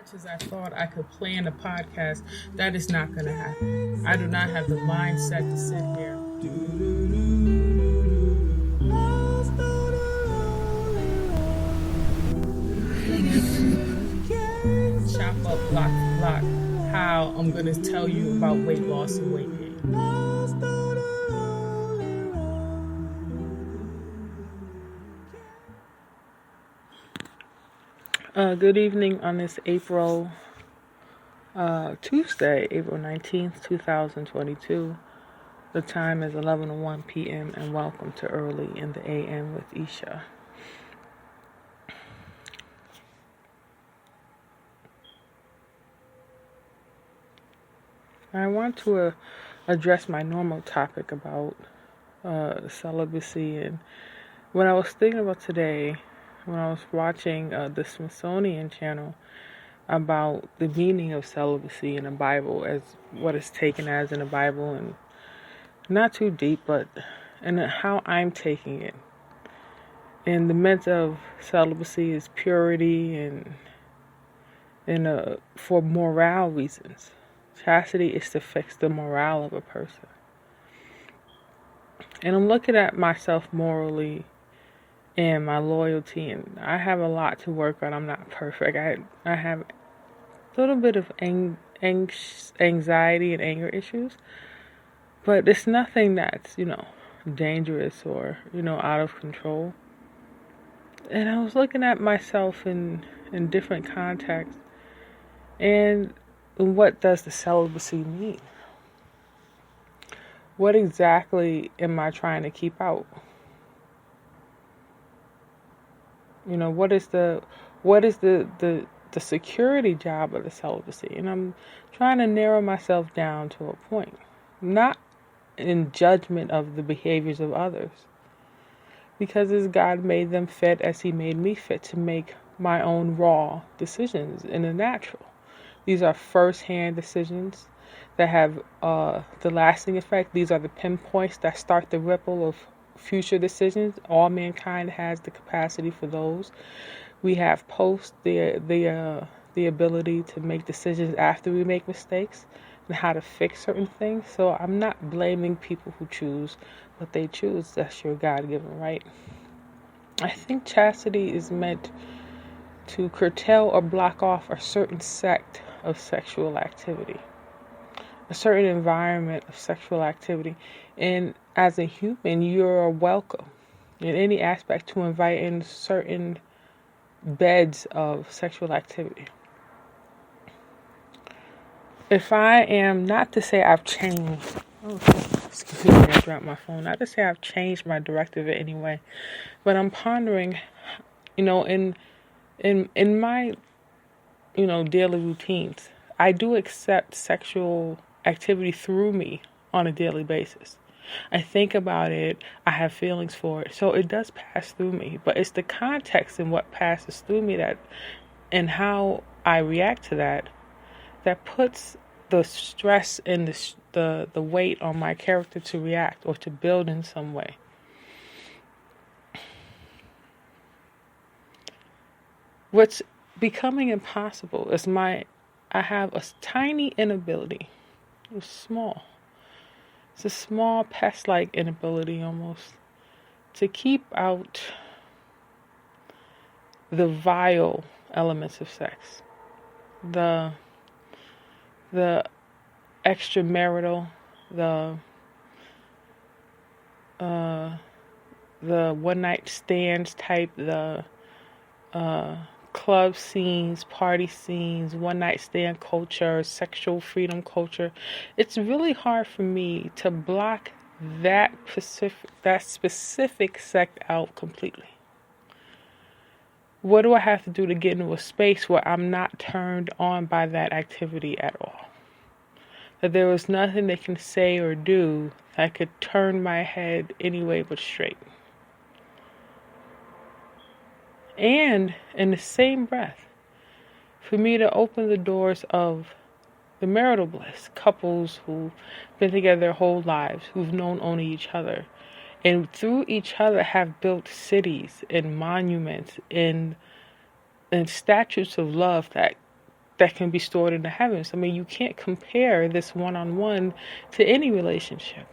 Much as I thought I could plan a podcast, that is not going to happen. I do not have the mindset to sit here. Chop up block for block how I'm going to tell you about weight loss and weight gain. Good evening on this Tuesday, April 19th, 2022. The time is 11:01 p.m. and welcome to Early in the AM with Isha. I want to address my normal topic about celibacy, and what I was thinking about today when I was watching the Smithsonian channel about the meaning of celibacy in the Bible, as what it's taken as in the Bible, and not too deep, but and how I'm taking it. And the meant of celibacy is purity and for morale reasons. Chastity is to fix the morale of a person. And I'm looking at myself morally and my loyalty, and I have a lot to work on. I'm not perfect. I have a little bit of anxiety and anger issues, but it's nothing that's, dangerous or, out of control. And I was looking at myself in different contexts, and what does the celibacy mean? What exactly am I trying to keep out? What is the security job of the celibacy? And I'm trying to narrow myself down to a point, not in judgment of the behaviors of others, because as God made them fit as He made me fit to make my own raw decisions in the natural. These are first-hand decisions that have the lasting effect. These are the pinpoints that start the ripple of future decisions. All mankind has the capacity for those. We have the ability to make decisions after we make mistakes and how to fix certain things. So I'm not blaming people who choose what they choose. That's your God-given right. I think chastity is meant to curtail or block off a certain sect of sexual activity, a certain environment of sexual activity. And as a human, you're welcome in any aspect to invite in certain beds of sexual activity. If I am, not to say I've changed, excuse me, I dropped my phone, not to say I've changed my directive in any way, but I'm pondering, in my, daily routines, I do accept sexual activity through me on a daily basis. I think about it, I have feelings for it, so it does pass through me, but it's the context and what passes through me and how I react to that puts the stress and the weight on my character to react or to build in some way. What's becoming impossible is I have a tiny inability. It's small. It's a small pest-like inability almost to keep out the vile elements of sex. The extramarital, the one-night stands type, the club scenes, party scenes, one-night stand culture, sexual freedom culture. It's really hard for me to block that specific sect out completely. What do I have to do to get into a space where I'm not turned on by that activity at all? That there was nothing they can say or do that could turn my head any way but straight. And in the same breath, for me to open the doors of the marital bliss, couples who've been together their whole lives, who've known only each other, and through each other have built cities and monuments and statues of love that that can be stored in the heavens. I mean, you can't compare this one-on-one to any relationship.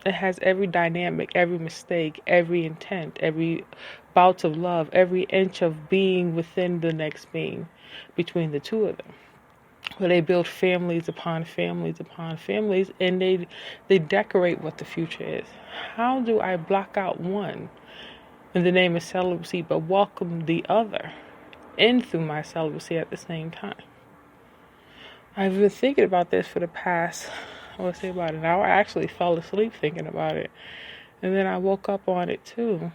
It has every dynamic, every mistake, every intent, every bout of love, every inch of being within the next being between the two of them. Where they build families upon families upon families, and they decorate what the future is. How do I block out one in the name of celibacy but welcome the other in through my celibacy at the same time? I've been thinking about this for the past, I would say about an hour. I actually fell asleep thinking about it. And then I woke up on it too.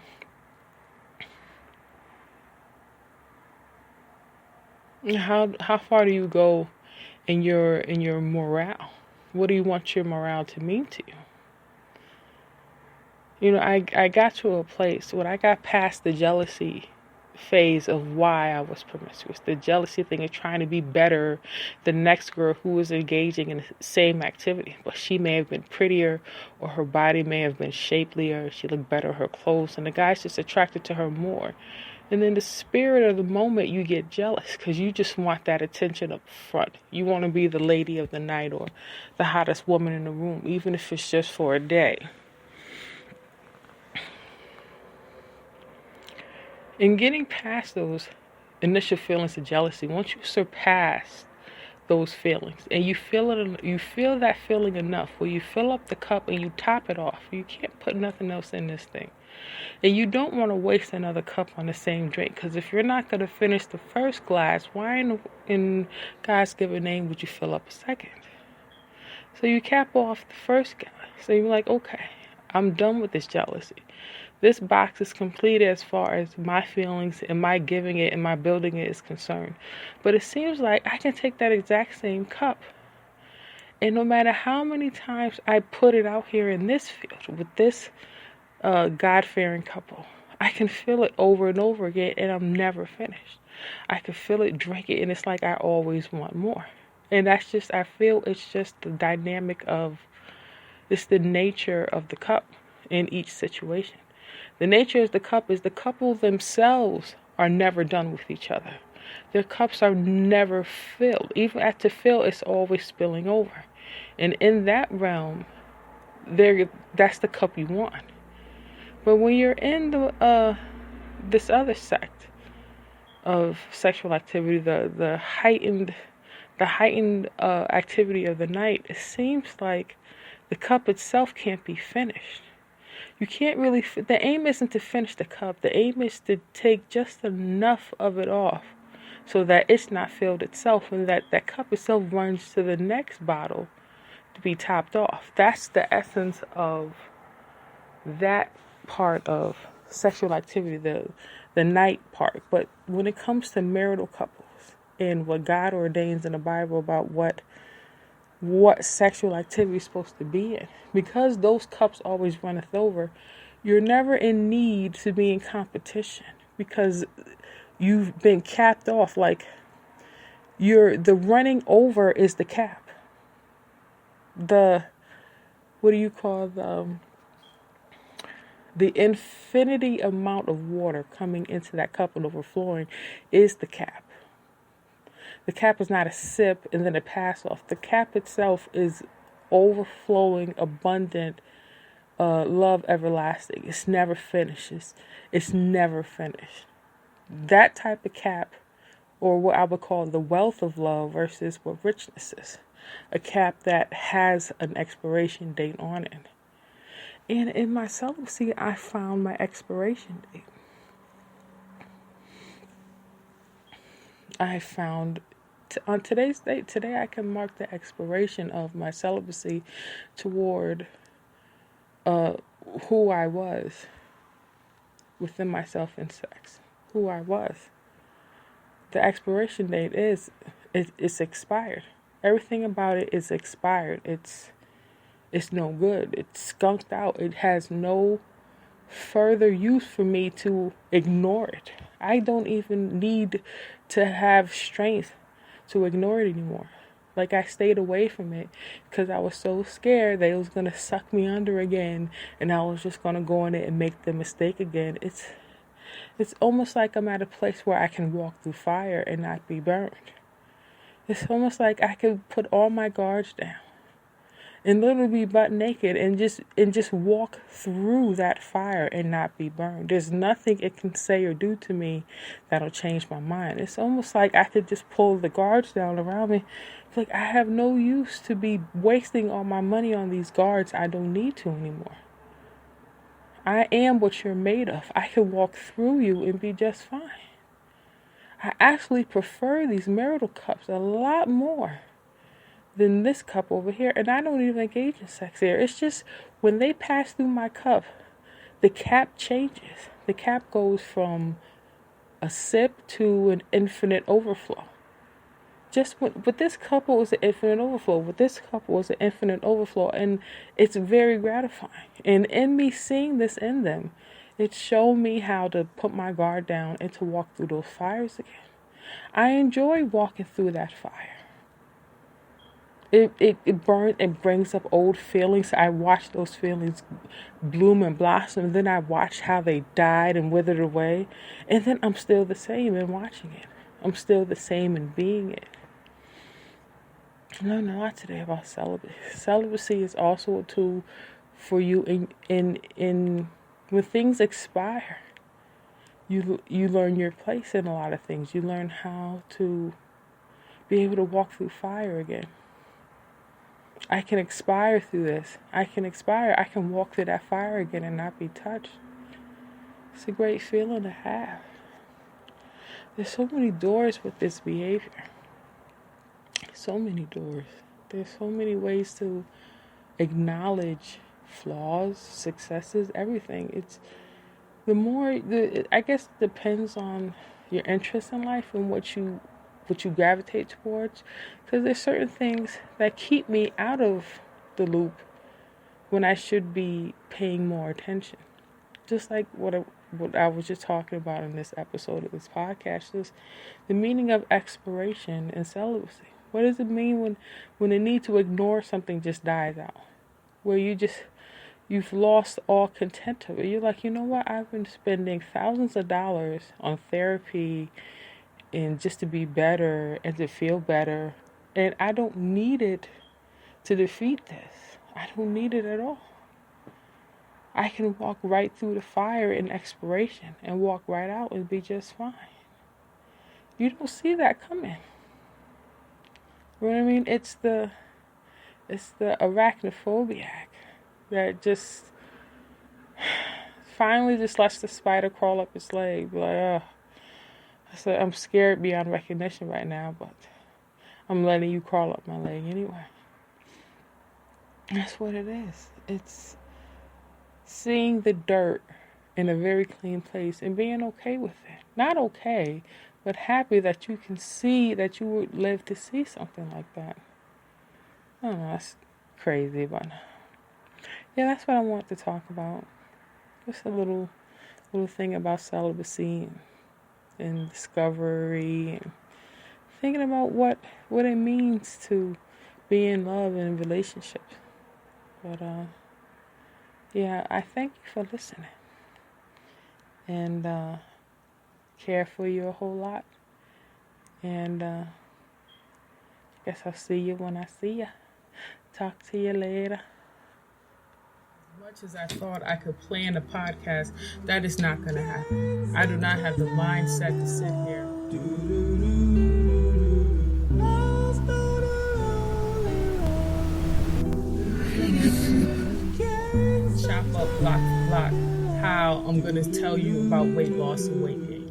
How far do you go in your morale? What do you want your morale to mean to you? You know, I got to a place when I got past the jealousy phase of why I was promiscuous. The jealousy thing of trying to be better the next girl who was engaging in the same activity. But she may have been prettier, or her body may have been shapelier, she looked better, her clothes, and the guy's just attracted to her more. And then the spirit of the moment, you get jealous because you just want that attention up front. You want to be the lady of the night or the hottest woman in the room, even if it's just for a day. In getting past those initial feelings of jealousy, once you surpass those feelings and you feel that feeling enough where you fill up the cup and you top it off. You can't put nothing else in this thing. And you don't want to waste another cup on the same drink, because if you're not going to finish the first glass, why in God's given name would you fill up a second? So you cap off the first guy. So you're like, okay, I'm done with this jealousy. This box is complete as far as my feelings and my giving it and my building it is concerned. But it seems like I can take that exact same cup, and no matter how many times I put it out here in this field with this God-fearing couple, I can feel it over and over again, and I'm never finished. I can feel it, drink it, and it's like I always want more. And I feel it's just the dynamic of, it's the nature of the cup in each situation. The nature of the cup is the couple themselves are never done with each other. Their cups are never filled. Even at to fill, it's always spilling over. And in that realm, that's the cup you want. But when you're in this other sect of sexual activity, the heightened activity of the night, it seems like the cup itself can't be finished. You can't really, the aim isn't to finish the cup. The aim is to take just enough of it off so that it's not filled itself, and that cup itself runs to the next bottle to be topped off. That's the essence of that part of sexual activity, the night part. But when it comes to marital couples and what God ordains in the Bible about what sexual activity is supposed to be in, because those cups always runneth over, you're never in need to be in competition, because you've been capped off. Like the running over is the cap. What do you call the infinity amount of water coming into that cup and overflowing is the cap. The cap is not a sip and then a pass off. The cap itself is overflowing, abundant, love everlasting. It's never finishes. It's never finished. That type of cap, or what I would call the wealth of love versus what richness is. A cap that has an expiration date on it. And in my celibacy, I found my expiration date. I found on today's date, today I can mark the expiration of my celibacy toward who I was within myself in sex. Who I was. The expiration date it's expired. Everything about it is expired. It's no good. It's skunked out. It has no further use for me to ignore it. I don't even need to have strength to ignore it anymore. Like, I stayed away from it because I was so scared that it was going to suck me under again, and I was just going to go in it and make the mistake again. It's almost like I'm at a place where I can walk through fire and not be burned. It's almost like I could put all my guards down and literally be butt naked and just walk through that fire and not be burned. There's nothing it can say or do to me that'll change my mind. It's almost like I could just pull the guards down around me. It's like I have no use to be wasting all my money on these guards I don't need to anymore. I am what you're made of. I can walk through you and be just fine. I actually prefer these marital cups a lot more than this cup over here. And I don't even engage in sex here. It's just when they pass through my cup, the cap changes. The cap goes from a sip to an infinite overflow. With this couple was an infinite overflow. With this couple was an infinite overflow. And it's very gratifying. And in me seeing this in them, it showed me how to put my guard down and to walk through those fires again. I enjoy walking through that fire. It burns and brings up old feelings. I watch those feelings bloom and blossom. Then I watch how they died and withered away. And then I'm still the same in watching it. I'm still the same in being it. I learned a lot today about celibacy. Celibacy is also a tool for you in when things expire. You learn your place in a lot of things. You learn how to be able to walk through fire again. I can expire through this. I can walk through that fire again and not be touched. It's a great feeling to have. There's so many doors with this behavior. So many doors. There's so many ways to acknowledge flaws, successes, everything. It's I guess it depends on your interest in life and what you gravitate towards. Because there's certain things that keep me out of the loop when I should be paying more attention. Just like what I was just talking about in this episode of this podcast is the meaning of expiration and celibacy. What does it mean when the need to ignore something just dies out? Where you've lost all content of it. You're like, you know what? I've been spending thousands of dollars on therapy and just to be better and to feel better. And I don't need it to defeat this. I don't need it at all. I can walk right through the fire in expiration and walk right out and be just fine. You don't see that coming. You know what I mean? It's the arachnophobiac that just finally just lets the spider crawl up its leg. Like, I said, I'm scared beyond recognition right now, but I'm letting you crawl up my leg anyway. That's what it is. It's seeing the dirt in a very clean place and being okay with it. Not okay, but happy that you can see that you would live to see something like that. I don't know, that's crazy, but yeah, that's what I want to talk about. Just a little thing about celibacy and discovery and thinking about what it means to be in love and in relationships. But yeah, I thank you for listening and care for you a whole lot. And I guess I'll see you when I see you. Talk to you later. As much as I thought I could plan a podcast, that is not going to happen. I do not have the mindset to sit here. Chop up block how I'm going to tell you about weight loss and weight gain.